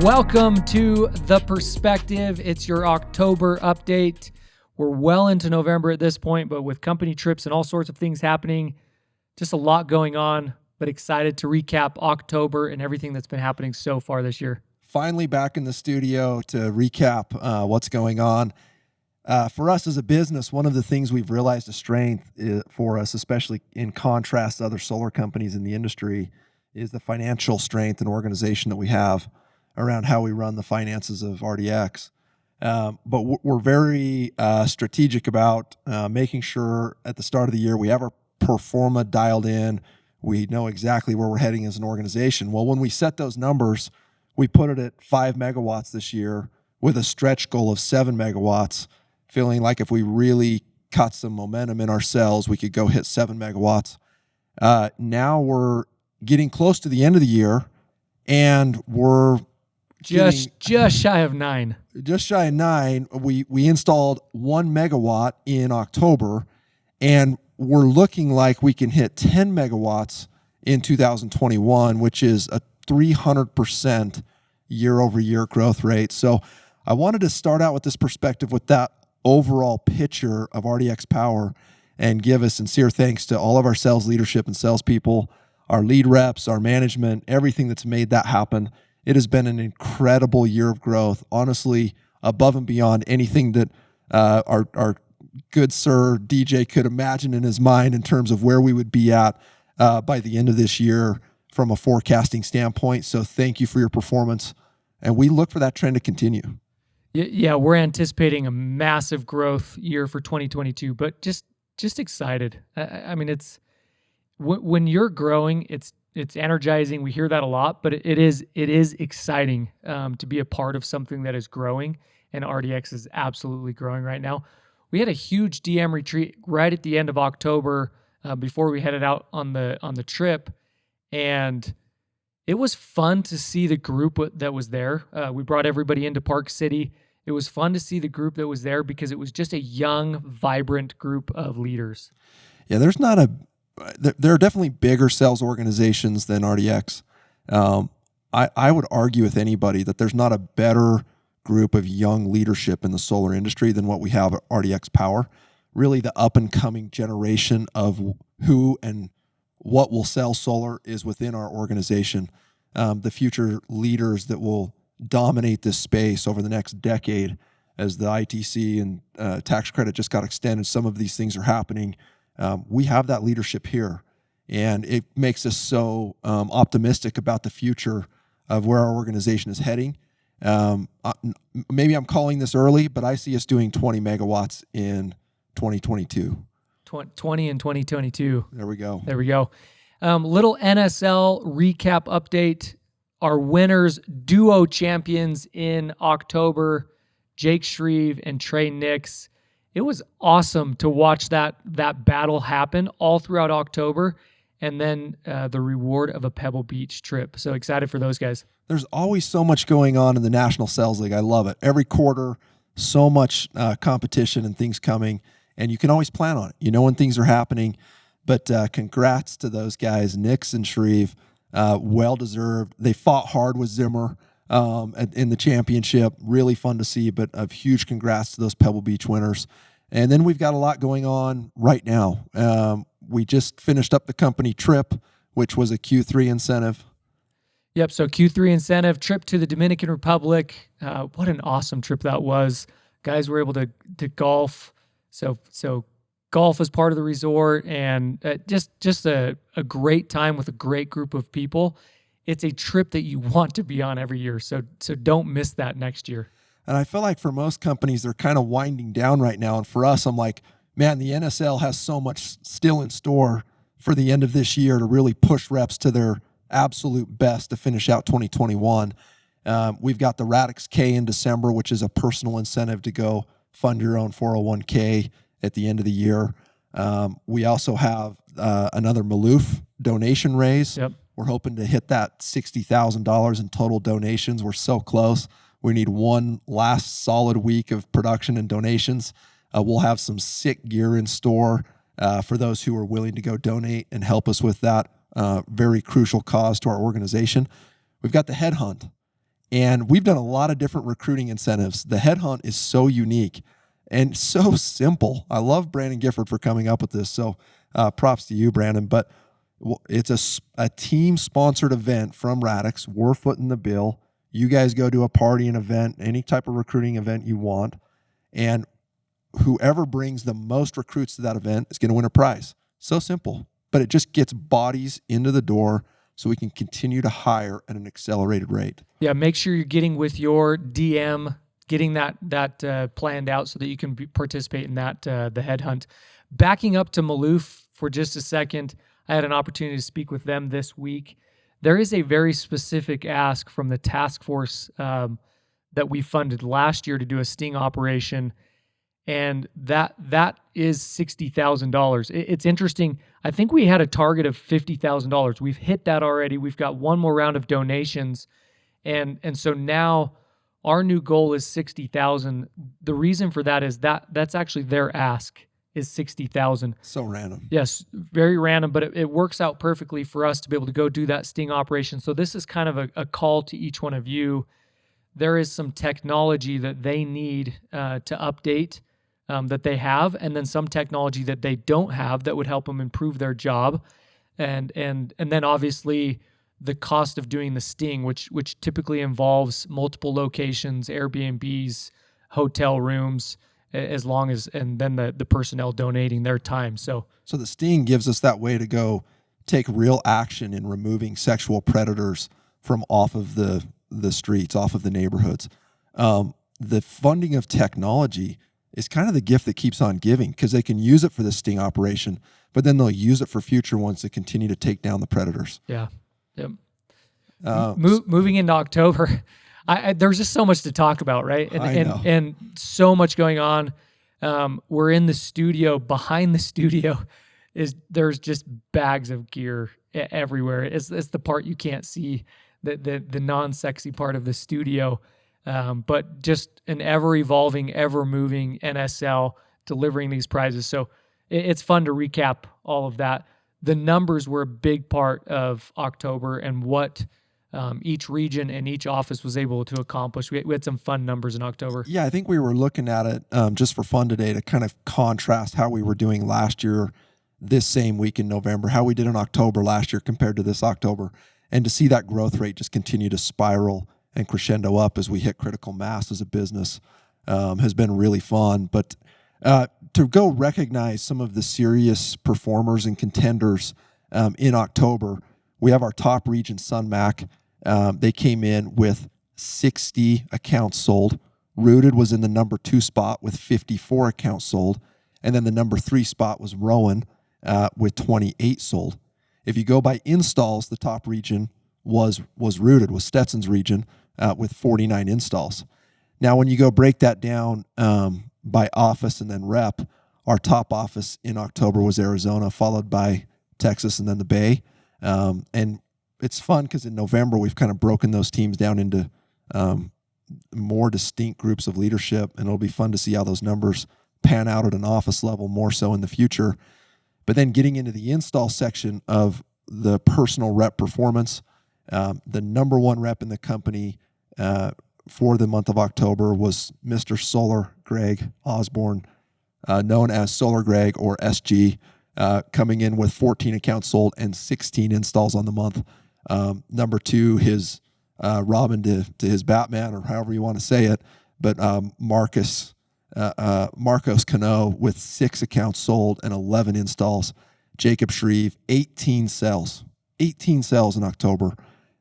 Welcome to The Perspective. It's your October update. We're well into November at this point, but with company trips and all sorts of things happening, just a lot going on, but excited to recap October and everything that's been happening so far this year. Finally back in the studio to recap what's going on. For us as a business, one of the things we've realized a strength for us, especially in contrast to other solar companies in the industry, is the financial strength and organization that we have around how we run the finances of RDX. But we're very strategic about making sure at the start of the year we have our pro forma dialed in. We know exactly where we're heading as an organization. Well, when we set those numbers, we put it at 5 megawatts this year with a stretch goal of 7 megawatts, feeling like if we really caught some momentum in our cells, we could go hit 7 megawatts. Now we're getting close to the end of the year, and we're just shy of 9. Just shy of 9. We installed 1 megawatt in October, and we're looking like we can hit 10 megawatts in 2021, which is a 300% year-over-year growth rate. So I wanted to start out with this perspective with that overall picture of RDX Power and give a sincere thanks to all of our sales leadership and salespeople, our lead reps, our management, everything that's made that happen. It has been an incredible year of growth, honestly, above and beyond anything that our good sir DJ could imagine in his mind in terms of where we would be at by the end of this year from a forecasting standpoint. So thank you for your performance, and we look for that trend to continue. Yeah, we're anticipating a massive growth year for 2022, but just excited. I mean, it's when you're growing, it's energizing. We hear that a lot, but it is exciting to be a part of something that is growing, and RDX is absolutely growing right now. We had a huge DM retreat right at the end of October before we headed out on the trip, and it was fun to see the group that was there. We brought everybody into Park City. It was fun to see the group that was there because it was just a young, vibrant group of leaders. Yeah, there are definitely bigger sales organizations than RDX. I would argue with anybody that there's not a better group of young leadership in the solar industry than what we have at RDX Power. Really, the up-and-coming generation of who and what will sell solar is within our organization. The future leaders that will dominate this space over the next decade as the ITC and tax credit just got extended. Some of these things are happening. We have that leadership here, and it makes us so optimistic about the future of where our organization is heading. Maybe I'm calling this early, but I see us doing 20 megawatts in 2022. 20 in 2022. There we go. Little NSL recap update. Our winners, duo champions in October, Jake Shreve and Trey Nix. It was awesome to watch that battle happen all throughout October, and then the reward of a Pebble Beach trip. So excited for those guys. There's always so much going on in the National Sales League. I love it. Every quarter, so much competition and things coming, and you can always plan on it. You know when things are happening. But congrats to those guys, Nix and Shreve. Well-deserved. They fought hard with Zimmer in the championship. Really fun to see, but a huge congrats to those Pebble Beach winners. And then we've got a lot going on right now. We just finished up the company trip, which was a Q3 incentive. Yep, so Q3 incentive, trip to the Dominican Republic. What an awesome trip that was. Guys were able to golf. So golf is part of the resort, and just a great time with a great group of people. It's a trip that you want to be on every year, so don't miss that next year. And I feel like for most companies, they're kind of winding down right now. And for us, I'm like, man, the NSL has so much still in store for the end of this year to really push reps to their absolute best to finish out 2021. We've got the Radix K in December, which is a personal incentive to go fund your own 401k at the end of the year. We also have another Maloof donation raise. Yep. We're hoping to hit that $60,000 in total donations. We're so close. We need one last solid week of production and donations. We'll have some sick gear in store for those who are willing to go donate and help us with that very crucial cause to our organization. We've got the headhunt. And we've done a lot of different recruiting incentives. The headhunt is so unique and so simple. I love Brandon Gifford for coming up with this. So props to you, Brandon. But it's a team-sponsored event from Radix. We're footing the bill. You guys go to a party, an event, any type of recruiting event you want. And whoever brings the most recruits to that event is going to win a prize. So simple. But it just gets bodies into the door so we can continue to hire at an accelerated rate. Yeah, make sure you're getting with your DM, getting that planned out so that you can participate in that the headhunt. Backing up to Maloof for just a second, I had an opportunity to speak with them this week. There is a very specific ask from the task force that we funded last year to do a sting operation, and that is $60,000. It's interesting. I think we had a target of $50,000. We've hit that already. We've got one more round of donations, and so now our new goal is $60,000. The reason for that is that's actually their ask is $60,000. So random. Yes, very random, but it works out perfectly for us to be able to go do that sting operation. So this is kind of a call to each one of you. There is some technology that they need to update that they have, and then some technology that they don't have that would help them improve their job, and then obviously the cost of doing the sting, which typically involves multiple locations, Airbnbs, hotel rooms, as long as, and then the personnel donating their time. So the sting gives us that way to go take real action in removing sexual predators from off of the streets, off of the neighborhoods. The funding of technology is kind of the gift that keeps on giving, because they can use it for the sting operation, but then they'll use it for future ones to continue to take down the predators. Yeah. Yep. Moving into October, there's just so much to talk about, right? And so much going on. We're in the studio. Behind the studio there's just bags of gear everywhere. It's the part you can't see, the non-sexy part of the studio. But just an ever-evolving, ever-moving NSL delivering these prizes. So it's fun to recap all of that. The numbers were a big part of October and what each region and each office was able to accomplish. We had some fun numbers in October. Yeah, I think we were looking at it just for fun today to kind of contrast how we were doing last year, this same week in November, how we did in October last year compared to this October, and to see that growth rate just continue to spiral and crescendo up as we hit critical mass as a business has been really fun. But to go recognize some of the serious performers and contenders in October, we have our top region, SunMac. They came in with 60 accounts sold. Rooted was in the number 2 spot with 54 accounts sold. And then the number 3 spot was Rowan with 28 sold. If you go by installs, the top region was Rooted, was Stetson's region, with 49 installs. Now, when you go break that down by office and then rep, our top office in October was Arizona, followed by Texas and then the Bay. And it's fun because in November, we've kind of broken those teams down into more distinct groups of leadership, and it'll be fun to see how those numbers pan out at an office level more so in the future. But then getting into the install section of the personal rep performance, the number 1 rep in the company for the month of October was Mr. Solar Greg Osborne, known as Solar Greg or SG, coming in with 14 accounts sold and 16 installs on the month. Number 2, his Robin to his Batman, or however you want to say it, but Marcos Cano with 6 accounts sold and 11 installs. Jacob Shreve, 18 sales in October,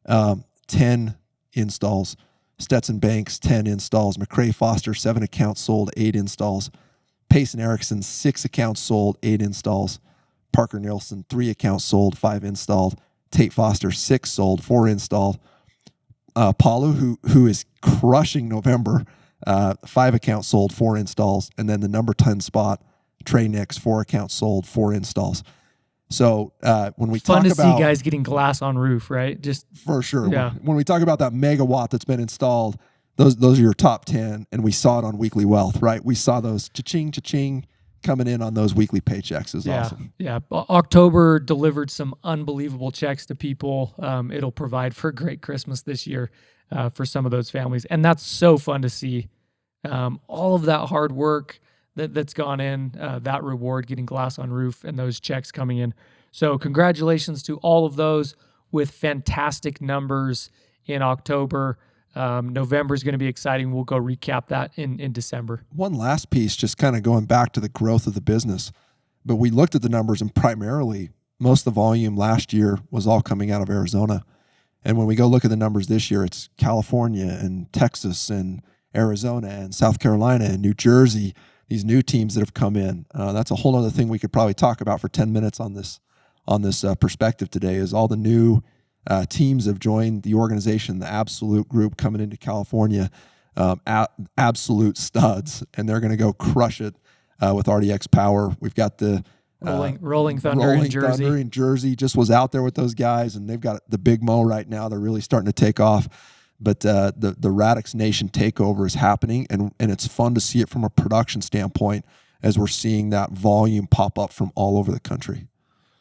10 installs. Stetson Banks, 10 installs. McCrae Foster, 7 accounts sold, 8 installs. Payson Erickson, 6 accounts sold, 8 installs. Parker Nielsen, 3 accounts sold, 5 installed. Tate Foster, 6 sold, 4 installed. Palu, who is crushing November, 5 accounts sold, 4 installs. And then the number 10 spot, Trey Nix, 4 accounts sold, 4 installs. So when we fun talk to about see guys getting glass on roof, right? Just for sure. Yeah. When we talk about that megawatt that's been installed, those are your top 10, and we saw it on Weekly Wealth, right? We saw those cha-ching coming in on those weekly paychecks. Is awesome. Yeah. October delivered some unbelievable checks to people. It'll provide for a great Christmas this year. for some of those families. And that's so fun to see. All of that hard work that's gone in, that reward, getting glass on roof and those checks coming in. So congratulations to all of those with fantastic numbers in October. November is going to be exciting. We'll go recap that in December. One last piece, just kind of going back to the growth of the business. But we looked at the numbers, and primarily most of the volume last year was all coming out of Arizona. And when we go look at the numbers this year, it's California and Texas and Arizona and South Carolina and New Jersey, these new teams that have come in. That's a whole other thing we could probably talk about for 10 minutes on this perspective today, is all the new teams have joined the organization, the Absolute group coming into California, absolute studs, and they're going to go crush it with RDX Power. We've got the Rolling Thunder in Jersey. Thunder in Jersey just was out there with those guys, and they've got the Big Mo right now. They're really starting to take off. But the Radix Nation takeover is happening, and it's fun to see it from a production standpoint as we're seeing that volume pop up from all over the country.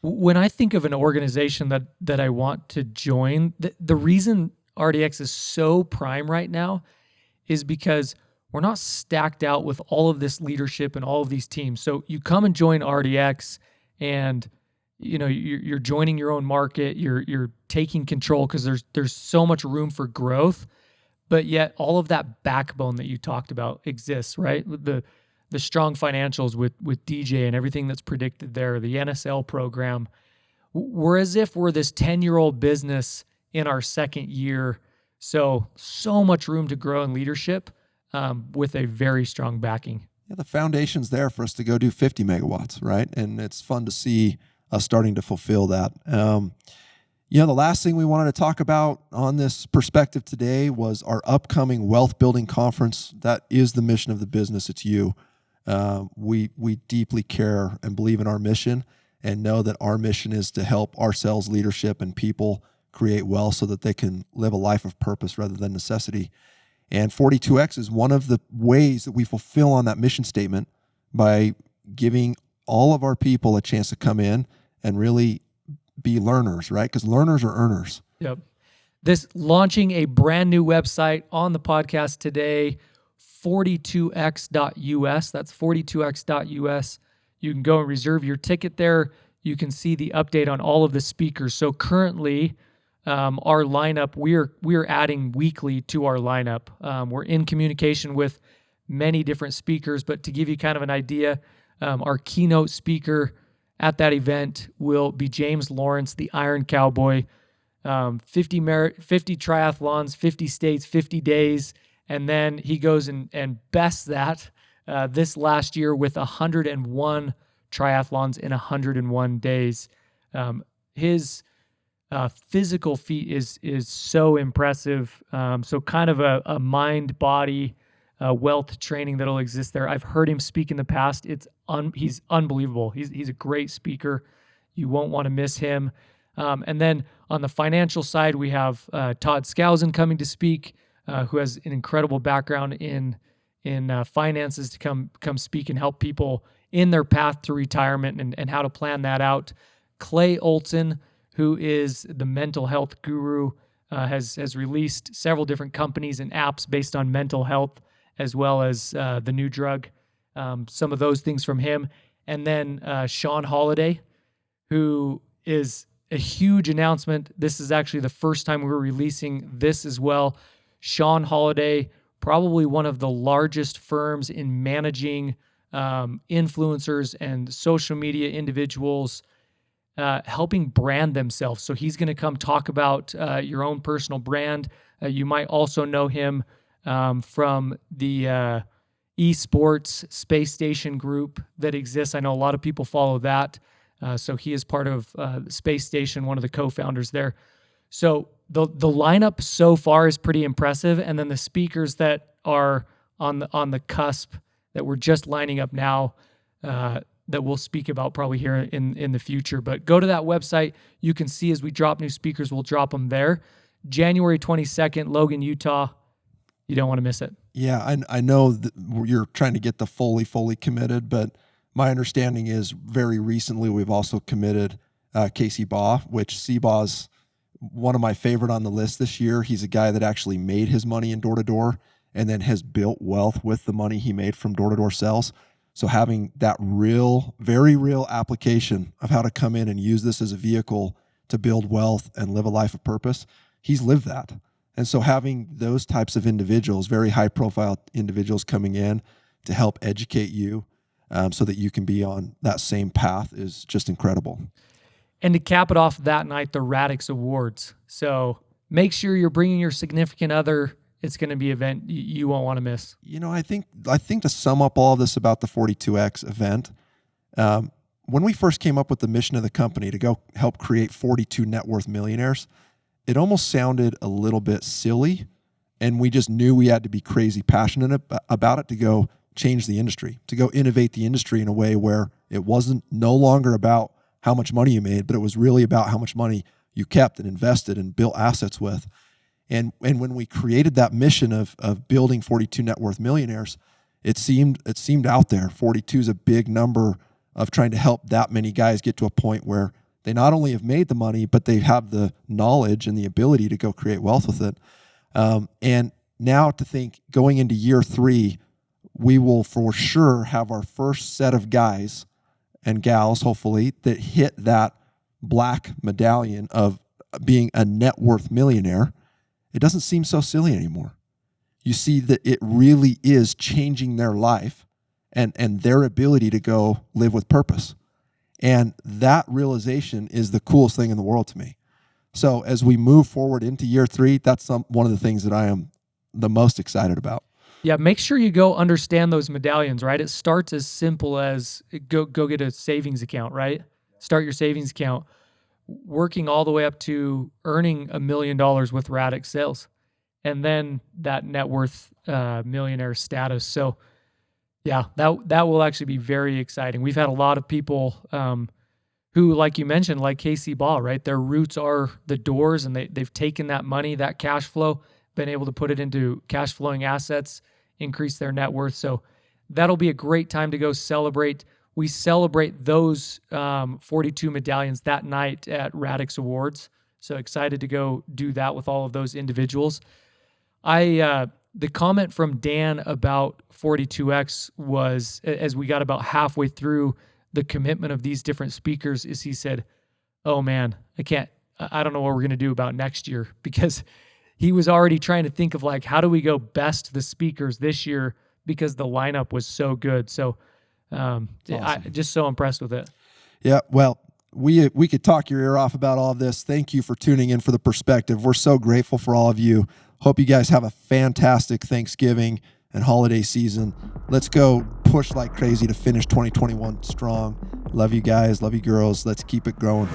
When I think of an organization that I want to join, the reason RDX is so prime right now is because we're not stacked out with all of this leadership and all of these teams. So you come and join RDX, and you're joining your own market. You're taking control because there's so much room for growth, but yet all of that backbone that you talked about exists, right? The strong financials with DJ and everything that's predicted there, the NSL program. We're as if we're this 10-year-old business in our second year. So much room to grow in leadership with a very strong backing. Yeah, the foundation's there for us to go do 50 megawatts, right? And it's fun to see us starting to fulfill that. The last thing we wanted to talk about on this perspective today was our upcoming wealth building conference. That is the mission of the business. It's you. We deeply care and believe in our mission, and know that our mission is to help our sales leadership and people create wealth so that they can live a life of purpose rather than necessity. And 42X is one of the ways that we fulfill on that mission statement by giving all of our people a chance to come in and really be learners, right? Because learners are earners. Yep. This launching a brand new website on the podcast today, 42x.us. That's 42x.us. You can go and reserve your ticket there. You can see the update on all of the speakers. So currently, our lineup, we're adding weekly to our lineup. We're in communication with many different speakers, but to give you kind of an idea, our keynote speaker at that event will be James Lawrence, the Iron Cowboy. 50 triathlons, 50 states, 50 days. And then he goes and bests that this last year with 101 triathlons in 101 days. His physical feat is so impressive. So kind of a mind-body wealth training that'll exist there. I've heard him speak in the past. He's unbelievable. He's a great speaker. You won't want to miss him. And then on the financial side, we have Todd Skousen coming to speak, who has an incredible background in finances, to come speak and help people in their path to retirement and how to plan that out. Clay Olson, who is the mental health guru, has released several different companies and apps based on mental health, as well as the new drug. Some of those things from him. And then Sean Holiday, who is a huge announcement. This is actually the first time we're releasing this as well. Sean Holiday, probably one of the largest firms in managing influencers and social media individuals, helping brand themselves. So he's going to come talk about your own personal brand. You might also know him from the esports space station group that exists. I know a lot of people follow that. So he is part of Space Station, one of the co-founders there. So the lineup so far is pretty impressive, and then the speakers that are on the cusp that we're just lining up now that we'll speak about probably here in the future. But go to that website. You can see as we drop new speakers, we'll drop them there. January 22nd, Logan, Utah. You don't want to miss it. Yeah, I know that you're trying to get the fully committed, but my understanding is very recently we've also committed Casey Baugh, which CBAW's one of my favorite on the list this year. He's a guy that actually made his money in door-to-door and then has built wealth with the money he made from door-to-door sales. So having that real, very real application of how to come in and use this as a vehicle to build wealth and live a life of purpose, he's lived that. And so having those types of individuals, very high-profile individuals coming in to help educate you so that you can be on that same path is just incredible. And to cap it off that night, the Radix Awards. So make sure you're bringing your significant other. It's going to be an event you won't want to miss. You know, I think to sum up all of this about the 42X event, when we first came up with the mission of the company to go help create 42 net worth millionaires, it almost sounded a little bit silly, and we just knew we had to be crazy passionate about it to go change the industry, to go innovate the industry in a way where it wasn't no longer about how much money you made, but it was really about how much money you kept and invested and built assets with. And when we created that mission of building 42 net worth millionaires, it seemed out there. 42 is a big number of trying to help that many guys get to a point where they not only have made the money, but they have the knowledge and the ability to go create wealth with it. And now to think going into year 3, we will for sure have our first set of guys and gals, hopefully, that hit that black medallion of being a net worth millionaire. It doesn't seem so silly anymore. You see that it really is changing their life and their ability to go live with purpose. And that realization is the coolest thing in the world to me. So as we move forward into year 3, that's one of the things that I am the most excited about. Yeah, make sure you go understand those medallions, right? It starts as simple as go get a savings account, right? Start your savings account, working all the way up to earning $1 million with Radix sales, and then that net worth millionaire status. So yeah, that will actually be very exciting. We've had a lot of people who, like you mentioned, like Casey Ball, right? Their roots are the doors, and they've taken that money, that cash flow, been able to put it into cash flowing assets, increase their net worth. So that'll be a great time to go celebrate. We celebrate those 42 medallions that night at Radix Awards. So excited to go do that with all of those individuals. The comment from Dan about 42X was, as we got about halfway through the commitment of these different speakers, is he said, "Oh man, I don't know what we're going to do about next year," because he was already trying to think of like, how do we go best the speakers this year because the lineup was so good. So awesome. I'm just so impressed with it. Yeah, well, we could talk your ear off about all of this. Thank you for tuning in for the perspective. We're so grateful for all of you. Hope you guys have a fantastic Thanksgiving and holiday season. Let's go push like crazy to finish 2021 strong. Love you guys. Love you girls. Let's keep it growing.